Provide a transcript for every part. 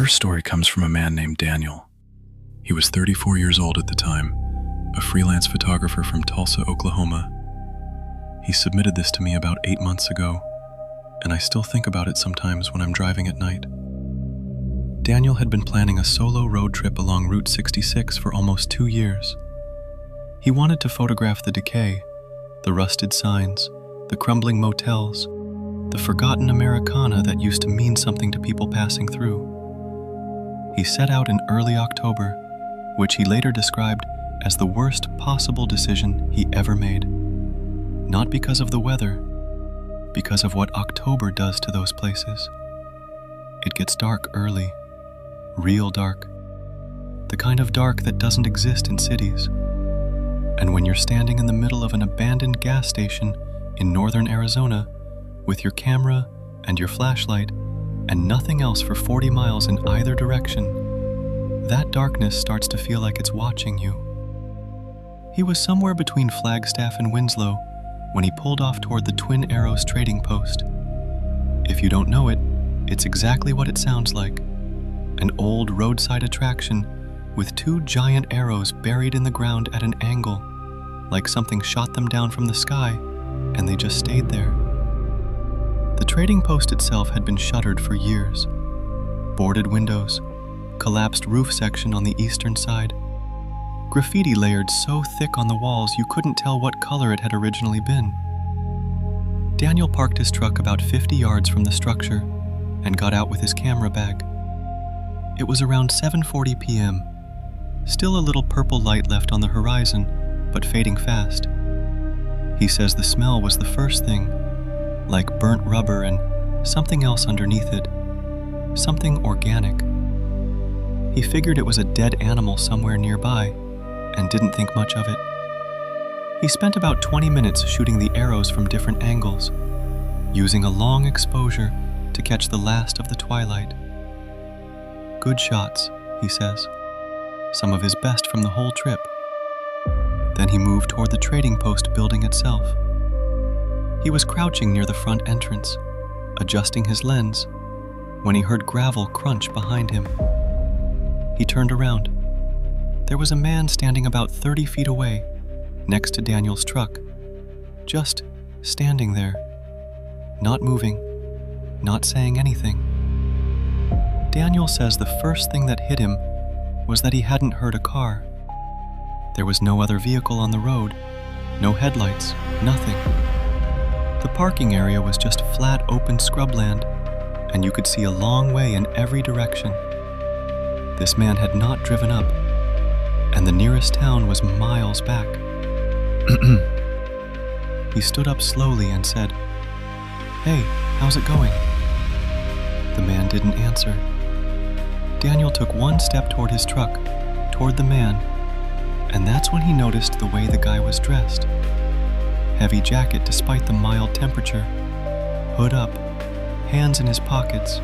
first story comes from a man named Daniel. He was 34 years old at the time, a freelance photographer from Tulsa, Oklahoma. He submitted this to me about 8 months ago, and I still think about it sometimes when I'm driving at night. Daniel had been planning a solo road trip along Route 66 for almost 2 years. He wanted to photograph the decay, the rusted signs, the crumbling motels, the forgotten Americana that used to mean something to people passing through. He set out in early October, which he later described as the worst possible decision he ever made. Not because of the weather, because of what October does to those places. It gets dark early, real dark, the kind of dark that doesn't exist in cities. And when you're standing in the middle of an abandoned gas station in northern Arizona with your camera and your flashlight and nothing else for 40 miles in either direction, that darkness starts to feel like it's watching you. He was somewhere between Flagstaff and Winslow when he pulled off toward the Twin Arrows trading post. If you don't know it, it's exactly what it sounds like. An old roadside attraction with 2 giant arrows buried in the ground at an angle, like something shot them down from the sky, and they just stayed there. The trading post itself had been shuttered for years. Boarded windows, collapsed roof section on the eastern side, graffiti layered so thick on the walls you couldn't tell what color it had originally been. Daniel parked his truck about 50 yards from the structure and got out with his camera bag. It was around 7:40 p.m. Still a little purple light left on the horizon, but fading fast. He says the smell was the first thing, like burnt rubber and something else underneath it, something organic. He figured it was a dead animal somewhere nearby and didn't think much of it. He spent about 20 minutes shooting the arrows from different angles, using a long exposure to catch the last of the twilight. Good shots, he says, some of his best from the whole trip. Then he moved toward the trading post building itself. He was crouching near the front entrance, adjusting his lens, when he heard gravel crunch behind him. He turned around. There was a man standing about 30 feet away, next to Daniel's truck, just standing there, not moving, not saying anything. Daniel says the first thing that hit him was that he hadn't heard a car. There was no other vehicle on the road, no headlights, nothing. The parking area was just flat open scrubland, and you could see a long way in every direction. This man had not driven up, and the nearest town was miles back. He stood up slowly and said, "Hey, how's it going?" The man didn't answer. Daniel took one step toward his truck, toward the man, and that's when he noticed the way the guy was dressed. Heavy jacket despite the mild temperature, hood up, hands in his pockets.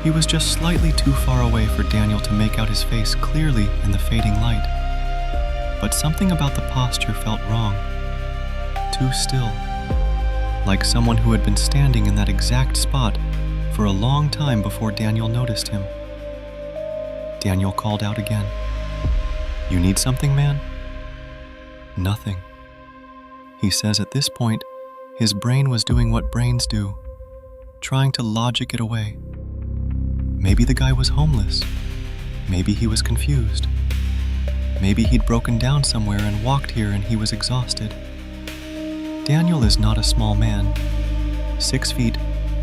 He was just slightly too far away for Daniel to make out his face clearly in the fading light. But something about the posture felt wrong. Too still. Like someone who had been standing in that exact spot for a long time before Daniel noticed him. Daniel called out again. "You need something, man?" Nothing. He says at this point, his brain was doing what brains do, trying to logic it away. Maybe the guy was homeless. Maybe he was confused. Maybe he'd broken down somewhere and walked here and he was exhausted. Daniel is not a small man. 6 feet,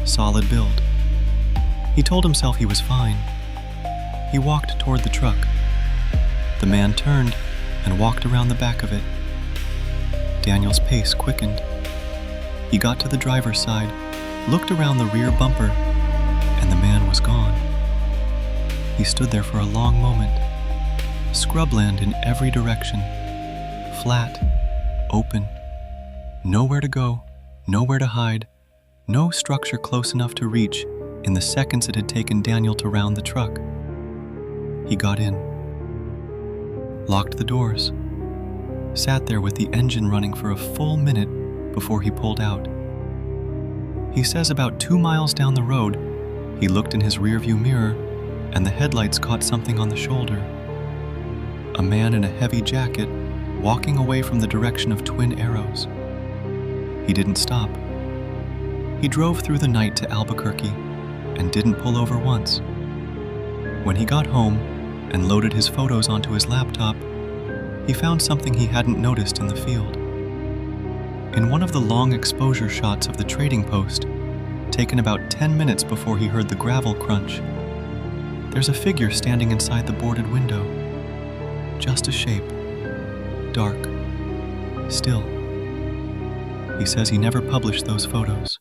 solid build. He told himself he was fine. He walked toward the truck. The man turned and walked around the back of it. Daniel's pace quickened. He got to the driver's side, looked around the rear bumper, and the man was gone. He stood there for a long moment. Scrubland in every direction. Flat, open. Nowhere to go, nowhere to hide, no structure close enough to reach in the seconds it had taken Daniel to round the truck. He got in. Locked the doors. Sat there with the engine running for a full minute before he pulled out. He says about 2 miles down the road, he looked in his rearview mirror and the headlights caught something on the shoulder. A man in a heavy jacket walking away from the direction of Twin Arrows. He didn't stop. He drove through the night to Albuquerque and didn't pull over once. When he got home and loaded his photos onto his laptop, he found something he hadn't noticed in the field. In one of the long exposure shots of the trading post, taken about 10 minutes before he heard the gravel crunch, there's a figure standing inside the boarded window. Just a shape. Dark. Still. He says he never published those photos.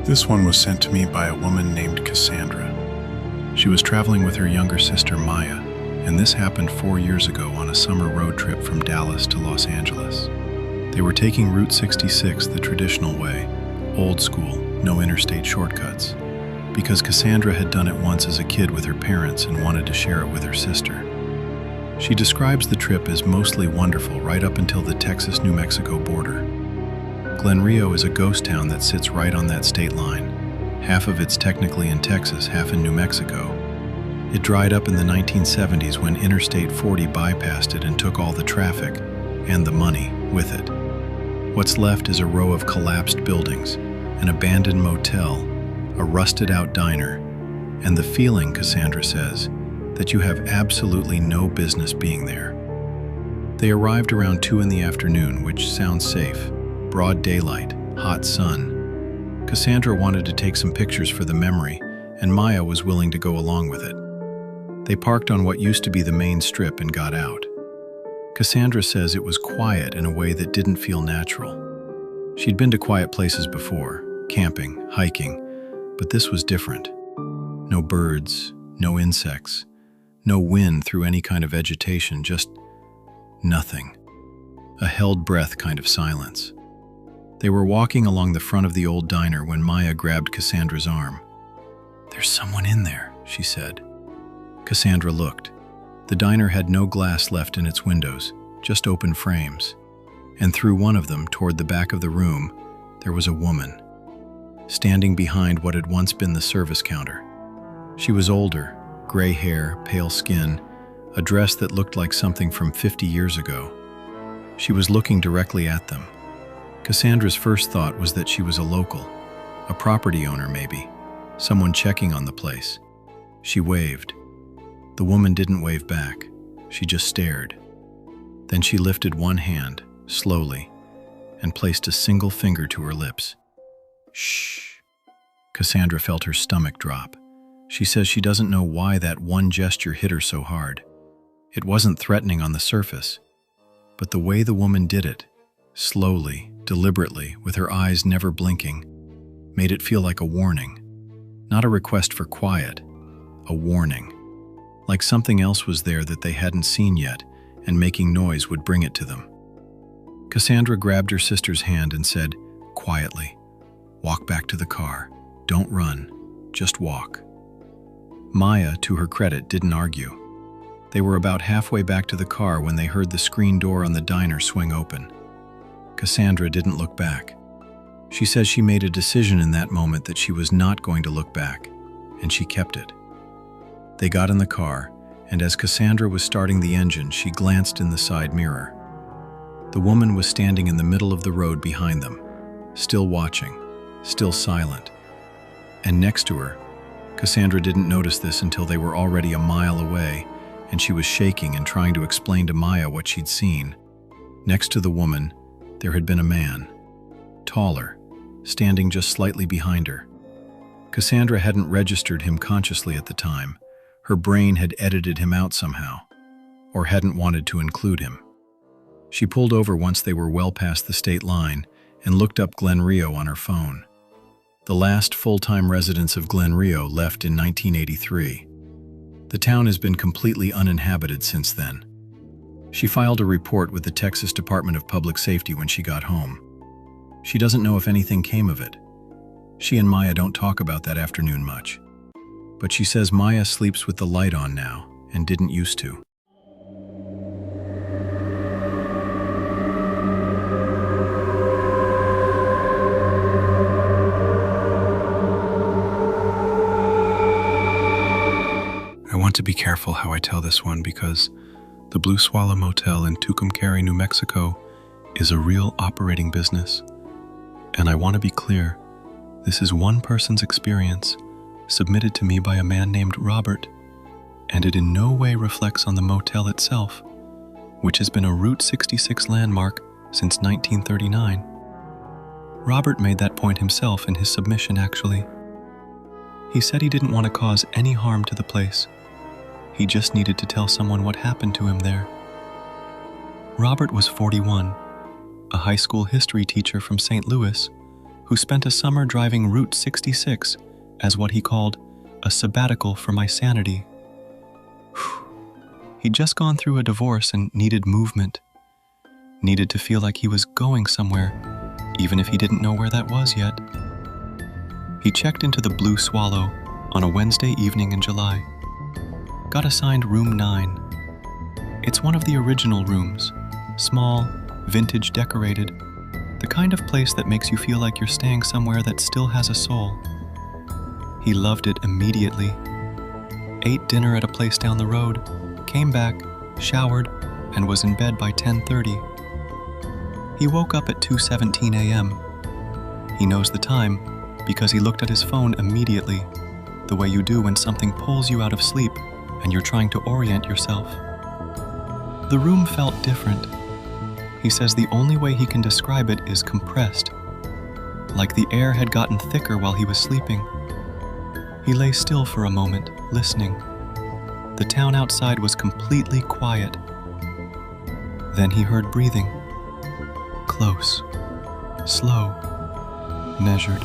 This one was sent to me by a woman named Cassandra. She was traveling with her younger sister Maya, and this happened 4 years ago on a summer road trip from Dallas to Los Angeles. They were taking Route 66 the traditional way, old school, no interstate shortcuts, because Cassandra had done it once as a kid with her parents and wanted to share it with her sister. She describes the trip as mostly wonderful right up until the Texas-New Mexico border. Glen Rio is a ghost town that sits right on that state line. Half of it's technically in Texas, half in New Mexico. It dried up in the 1970s when Interstate 40 bypassed it and took all the traffic, and the money, with it. What's left is a row of collapsed buildings, an abandoned motel, a rusted-out diner, and the feeling, Cassandra says, that you have absolutely no business being there. They arrived around 2 in the afternoon, which sounds safe. Broad daylight, hot sun. Cassandra wanted to take some pictures for the memory, and Maya was willing to go along with it. They parked on what used to be the main strip and got out. Cassandra says it was quiet in a way that didn't feel natural. She'd been to quiet places before, camping, hiking, but this was different. No birds, no insects, no wind through any kind of vegetation, just nothing. A held breath kind of silence. They were walking along the front of the old diner when Maya grabbed Cassandra's arm. "There's someone in there," she said. Cassandra looked. The diner had no glass left in its windows, just open frames. And through one of them, toward the back of the room, there was a woman, standing behind what had once been the service counter. She was older, gray hair, pale skin, a dress that looked like something from 50 years ago. She was looking directly at them. Cassandra's first thought was that she was a local, a property owner maybe, someone checking on the place. She waved. The woman didn't wave back. She just stared. Then she lifted one hand, slowly, and placed a single finger to her lips. "Shh." Cassandra felt her stomach drop. She says she doesn't know why that one gesture hit her so hard. It wasn't threatening on the surface, but the way the woman did it, slowly, deliberately, with her eyes never blinking, made it feel like a warning. Not a request for quiet, a warning. Like something else was there that they hadn't seen yet, and making noise would bring it to them. Cassandra grabbed her sister's hand and said, quietly, "Walk back to the car. Don't run. Just walk." Maya, to her credit, didn't argue. They were about halfway back to the car when they heard the screen door on the diner swing open. Cassandra didn't look back. She says she made a decision in that moment that she was not going to look back, and she kept it. They got in the car, and as Cassandra was starting the engine, she glanced in the side mirror. The woman was standing in the middle of the road behind them, still watching, still silent. And next to her, Cassandra didn't notice this until they were already a mile away, and she was shaking and trying to explain to Maya what she'd seen. Next to the woman, there had been a man, taller, standing just slightly behind her. Cassandra hadn't registered him consciously at the time. Her brain had edited him out somehow, or hadn't wanted to include him. She pulled over once they were well past the state line and looked up Glen Rio on her phone. The last full-time residents of Glen Rio left in 1983. The town has been completely uninhabited since then. She filed a report with the Texas Department of Public Safety when she got home. She doesn't know if anything came of it. She and Maya don't talk about that afternoon much. But she says Maya sleeps with the light on now and didn't used to. be careful how I tell this one because the Blue Swallow Motel in Tucumcari, New Mexico is a real operating business. And I want to be clear, this is one person's experience submitted to me by a man named Robert, and it in no way reflects on the motel itself, which has been a Route 66 landmark since 1939. Robert made that point himself in his submission, actually. He said he didn't want to cause any harm to the place. He just needed to tell someone what happened to him there. Robert was 41, a high school history teacher from St. Louis who spent a summer driving Route 66 as what he called a sabbatical for my sanity. He'd just gone through a divorce and needed movement, needed to feel like he was going somewhere, even if he didn't know where that was yet. He checked into the Blue Swallow on a Wednesday evening in July. Got assigned room 9. It's one of the original rooms, small, vintage decorated, the kind of place that makes you feel like you're staying somewhere that still has a soul. He loved it immediately. Ate dinner at a place down the road, came back, showered, and was in bed by 10:30. He woke up at 2:17 a.m. He knows the time because he looked at his phone immediately, the way you do when something pulls you out of sleep and you're trying to orient yourself. The room felt different. He says the only way he can describe it is compressed, like the air had gotten thicker while he was sleeping. He lay still for a moment, listening. The town outside was completely quiet. Then he heard breathing. Close, slow, measured.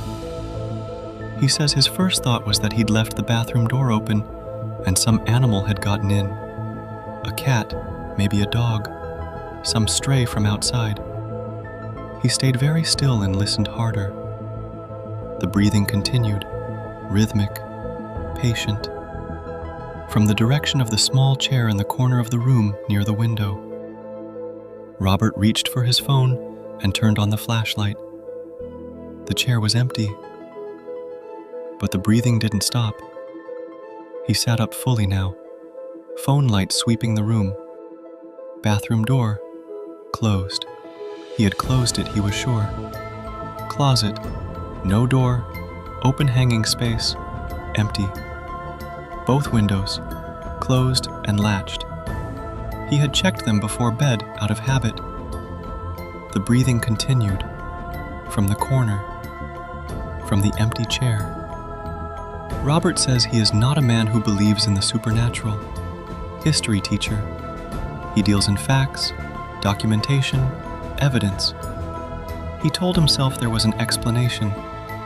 He says his first thought was that he'd left the bathroom door open and some animal had gotten in. A cat, maybe a dog, some stray from outside. He stayed very still and listened harder. The breathing continued, rhythmic, patient, from the direction of the small chair in the corner of the room near the window. Robert reached for his phone and turned on the flashlight. The chair was empty, but the breathing didn't stop. He sat up fully now, phone light sweeping the room. Bathroom door, closed. He had closed it, he was sure. Closet, no door, open hanging space, empty. Both windows, closed and latched. He had checked them before bed out of habit. The breathing continued, from the corner, from the empty chair. Robert says he is not a man who believes in the supernatural. History teacher. He deals in facts, documentation, evidence. He told himself there was an explanation,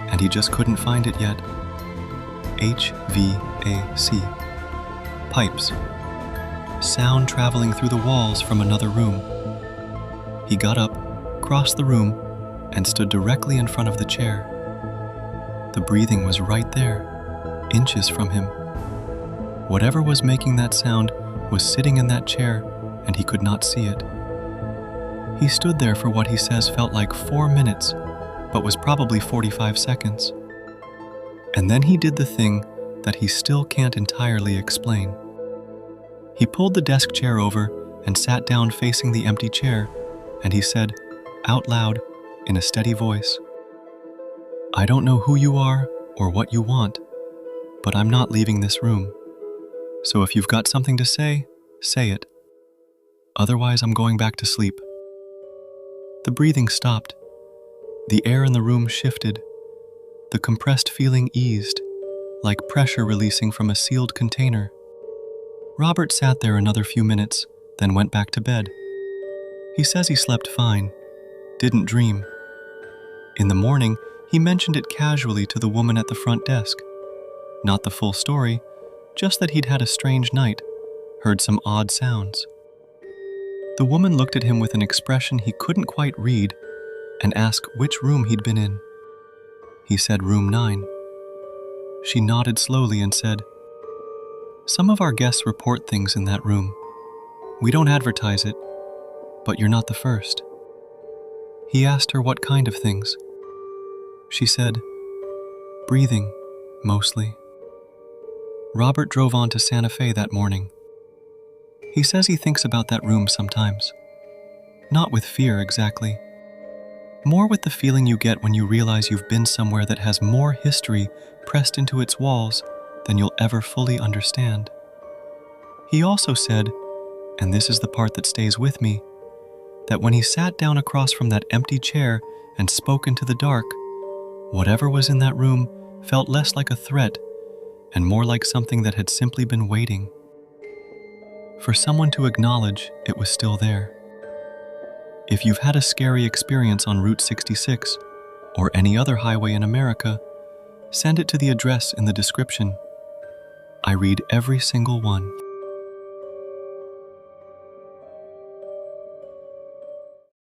and he just couldn't find it yet. HVAC. Pipes. Sound traveling through the walls from another room. He got up, crossed the room, and stood directly in front of the chair. The breathing was right there, inches from him. Whatever was making that sound was sitting in that chair, and he could not see it. He stood there for what he says felt like 4 minutes, but was probably 45 seconds. And then he did the thing that he still can't entirely explain. He pulled the desk chair over and sat down facing the empty chair, and he said, out loud, in a steady voice, "I don't know who you are or what you want, but I'm not leaving this room. So if you've got something to say it. Otherwise, I'm going back to sleep." The breathing stopped. The air in the room shifted. The compressed feeling eased, like pressure releasing from a sealed container. Robert sat there another few minutes, then went back to bed. He says he slept fine, didn't dream. In the morning, he mentioned it casually to the woman at the front desk. Not the full story, just that he'd had a strange night, heard some odd sounds. The woman looked at him with an expression he couldn't quite read and asked which room he'd been in. He said room 9. She nodded slowly and said, "Some of our guests report things in that room. We don't advertise it, but you're not the first." He asked her what kind of things. She said, "Breathing, mostly." Robert drove on to Santa Fe that morning. He says he thinks about that room sometimes. Not with fear exactly. More with the feeling you get when you realize you've been somewhere that has more history pressed into its walls than you'll ever fully understand. He also said, and this is the part that stays with me, that when he sat down across from that empty chair and spoke into the dark, whatever was in that room felt less like a threat and more like something that had simply been waiting for someone to acknowledge it was still there. If you've had a scary experience on Route 66 or any other highway in America, send it to the address in the description. I read every single one.